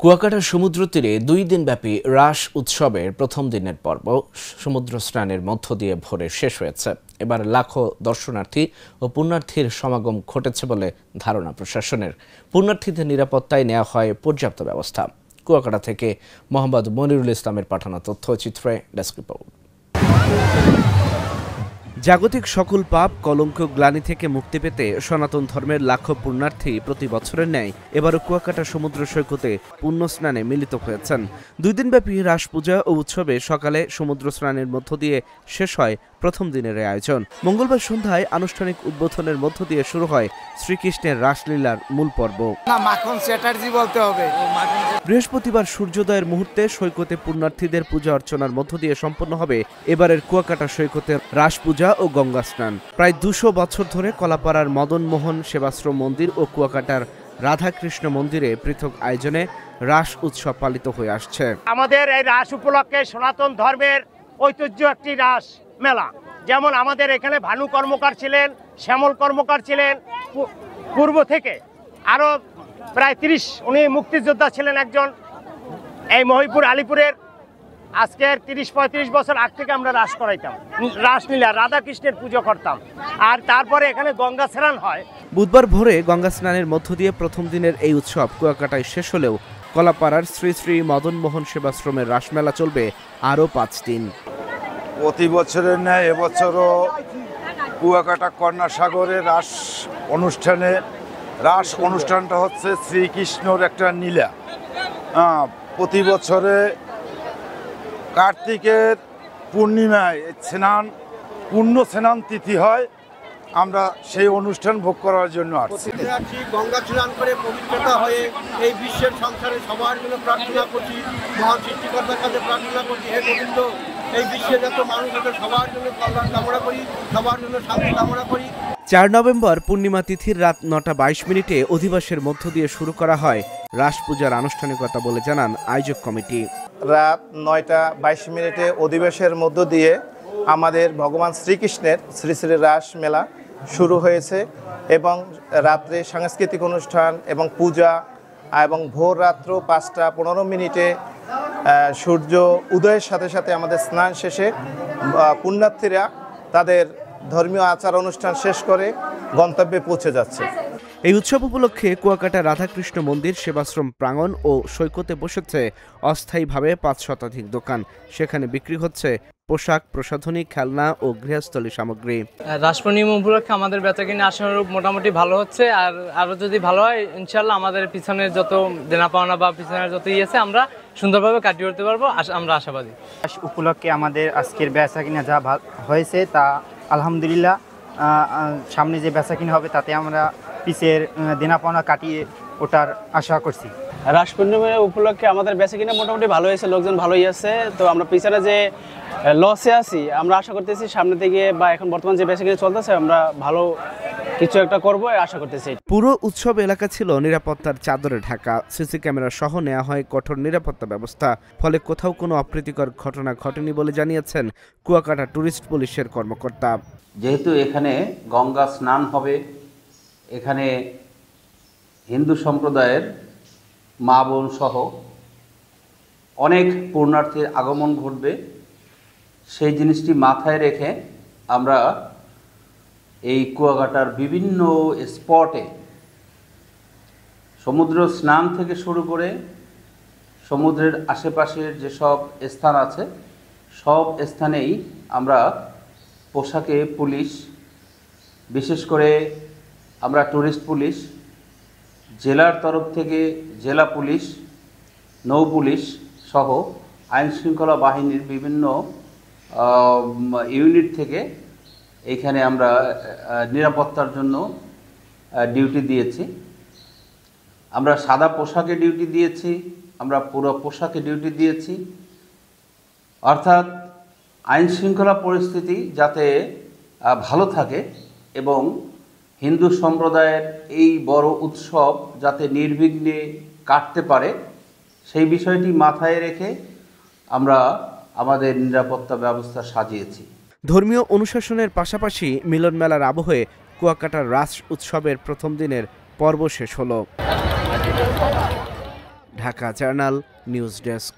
কুয়াকাটা সমুদ্র তীরে 2 দিনব্যাপী রাস উৎসবের প্রথম দিনের পর্ব সমুদ্র স্নানের মধ্য দিয়ে ভোরে শেষ হয়েছে। এবার লাখো দর্শনার্থী ও পুণ্যার্থীর সমাগম ঘটেছে বলে ধারণা প্রশাসনের। পুণ্যার্থীদের নিরাপত্তায় নেওয়া হয় পর্যাপ্ত ব্যবস্থা। কুয়াকাটা থেকে মোহাম্মদ মনিরুল ইসলামের পাঠানো তথ্যচিত্রে ডেস্ক রিপোর্ট। জাগতিক সকল পাপ কলঙ্ক গ্লানি থেকে মুক্তি পেতে সনাতন ধর্মের লাখো পুণ্যার্থী প্রতি বছরের ন্যায় এবারও কুয়াকাটা সমুদ্র সৈকতে পুণ্য স্নানে মিলিত হয়েছেন। 2 দিনব্যাপী রাস পূজা ও উৎসবে সকালে সমুদ্র স্নানের মধ্য দিয়ে শেষ হয় প্রথম দিনের আয়োজন। মঙ্গলবার সন্ধ্যায় আনুষ্ঠানিক উদ্বোধনের মধ্য দিয়ে শুরু হয় শ্রীকৃষ্ণের রাসলীলার মূল পর্ব। বৃহস্পতিবার সূর্যোদয়ের মুহূর্তে সৈকতে পুণ্যার্থীদের পূজা অর্চনার মধ্য দিয়ে সম্পন্ন হবে এবারের কুয়াকাটা সৈকতের রাস পূজা ও গঙ্গা স্নান। প্রায় 200 বছর ধরে কলাপাড়ার মদন মোহন সেবাশ্রম মন্দির ও কুয়াকাটার রাধাকৃষ্ণ মন্দিরে পৃথক আয়োজনে রাস উৎসব পালিত হয়ে আসছে। আমাদের এই রাস উপলক্ষে সনাতন ধর্মের ঐতিহ্য একটি রাস মেলা। যেমন আমাদের এখানে ভানু কর্মকার ছিলেন, শ্যামল কর্মকার ছিলেন পূর্ব থেকে, আরো প্রায় 30 উনি মুক্তিযোদ্ধা ছিলেন একজন। এই মহিপুর আলিপুরের আজকের 30-35 বছর আগ থেকে আমরা রাস করাইতাম, রাসলীলা রাধাকৃষ্ণের পুজো করতাম। আর তারপরে এখানে গঙ্গা স্নান হয়। বুধবার ভোরে গঙ্গা স্নানের মধ্য দিয়ে প্রথম দিনের এই উৎসব কুয়াকাটায় শেষ হলেও কলাপাড়ার শ্রী শ্রী মদন মোহন সেবাশ্রমের রাসমেলা চলবে আরও 5 দিন। প্রতি বছরের ন্যায় এবছরও কুয়াকাটা কন্যাসাগরে রাস অনুষ্ঠানটা হচ্ছে শ্রীকৃষ্ণর একটা নীলা। প্রতি বছরে কার্তিকের পূর্ণিমায় পূর্ণ স্নান তিথি হয়। আমরা সেই অনুষ্ঠান ভোগ করার জন্য আসছি। গঙ্গা স্নান করে পবিত্রতা হয়ে এই বিশ্বের সংসারে সবার জন্য প্রার্থনা করছি, মহান সৃষ্টিকর্তার কাছে প্রার্থনা করছি, হে গোবিন্দ এই বিশ্বে যত মানুষ আছে সবার জন্য কল্যাণ কামনা করি, সবার জন্য শান্তি কামনা করি। 4 নভেম্বর পূর্ণিমা তিথির রাত 9:22 অধিবাসের মধ্য দিয়ে শুরু করা হয় রাস পূজার আনুষ্ঠানিকতা বলে জানান আয়োজক কমিটি। রাত 9:22 অধিবেশের মধ্য দিয়ে আমাদের ভগবান শ্রীকৃষ্ণের শ্রী শ্রী রাস মেলা শুরু হয়েছে এবং রাত্রে সাংস্কৃতিক অনুষ্ঠান এবং পূজা এবং ভোর রাত্র 5:15 সূর্য উদয়ের সাথে সাথে আমাদের স্নান শেষে পুণ্যার্থীরা তাদের ধর্মীয় আচার অনুষ্ঠান শেষ করে গন্তব্যে পৌঁছে যাচ্ছে। এই উৎসব উপলক্ষে কুয়াকাটা রাধাকৃষ্ণ মন্দির সেবাশ্রম প্রাঙ্গণ ও সৈকতে বসেছে অস্থায়ীভাবে 5 শতাধিক দোকান। সেখানে বিক্রি হচ্ছে পোশাক, প্রসাধনী, খেলনা ও গৃহস্থলী সামগ্রী। রাস পূর্ণিমা উপলক্ষে আমাদের বেচাকেনা আশানুরূপ মোটামুটি ভালো হচ্ছে। আর আরো যদি ভালো হয় ইনশাল্লাহ আমাদের পিছনের যত দেনা পাওনা বা পিছনের যত আছে আমরা সুন্দরভাবে কাটিয়ে উঠতে পারবো, আমরা আশাবাদী। রাস উপলক্ষে আমাদের আজকের বেচাকেনা যা হয়েছে তা আলহামদুলিল্লাহ। সামনে যে বেচাকেনা হবে তাতে আমরা পিছের দেনা পাওনা কাটিয়ে ওঠার আশা করছি। রাস পূর্ণিমা উপলক্ষে আমাদের বেচাকেনা মোটামুটি ভালো হয়েছে, লোকজন ভালোই আছে। তো আমরা পিছনে যে লসে আছি আমরা আশা করতেছি সামনে থেকে বা এখন বর্তমান যে বেচাকেনা চলতেছে আমরা ভালো কিছু একটা করবো আশা করতেছি। পুরো উৎসব এলাকা ছিল নিরাপত্তার চাদরে ঢাকা। সিসি ক্যামেরা সহ নেওয়া হয় কঠোর নিরাপত্তা ব্যবস্থা। ফলে কোথাও কোনো অপ্রীতিকর ঘটনা ঘটেনি বলে জানিয়েছেন কুয়াকাটা ট্যুরিস্ট পুলিশের কর্মকর্তা। যেহেতু এখানে গঙ্গা স্নান হবে, এখানে হিন্দু সম্প্রদায়ের মা বোন সহ অনেক পুণ্যার্থীর আগমন ঘটবে, সেই জিনিসটি মাথায় রেখে আমরা এই কুয়াকাটার বিভিন্ন স্পটে সমুদ্র স্নান থেকে শুরু করে সমুদ্রের আশেপাশের যেসব স্থান আছে সব স্থানেই আমরা পোশাকে পুলিশ, বিশেষ করে আমরা ট্যুরিস্ট পুলিশ, জেলার তরফ থেকে জেলা পুলিশ, নৌ পুলিশ সহ আইনশৃঙ্খলা বাহিনীর বিভিন্ন ইউনিট থেকে এইখানে আমরা নিরাপত্তার জন্য ডিউটি দিয়েছি। আমরা সাদা পোশাকে ডিউটি দিয়েছি, আমরা পুরো পোশাকে ডিউটি দিয়েছি, অর্থাৎ আইনশৃঙ্খলা পরিস্থিতি যাতে ভালো থাকে এবং হিন্দু সম্প্রদায়ের এই বড় উৎসব যাতে নির্বিঘ্নে কাটতে পারে সেই বিষয়টি মাথায় রেখে আমরা আমাদের নিরাপত্তা ব্যবস্থা সাজিয়েছি। ধর্মীয় অনুশাসনের পাশাপাশি মিলন মেলার আবহে কুয়াকাটার রাস উৎসবের প্রথম দিনের পর্ব শেষ হলো। Dhaka journal news desk.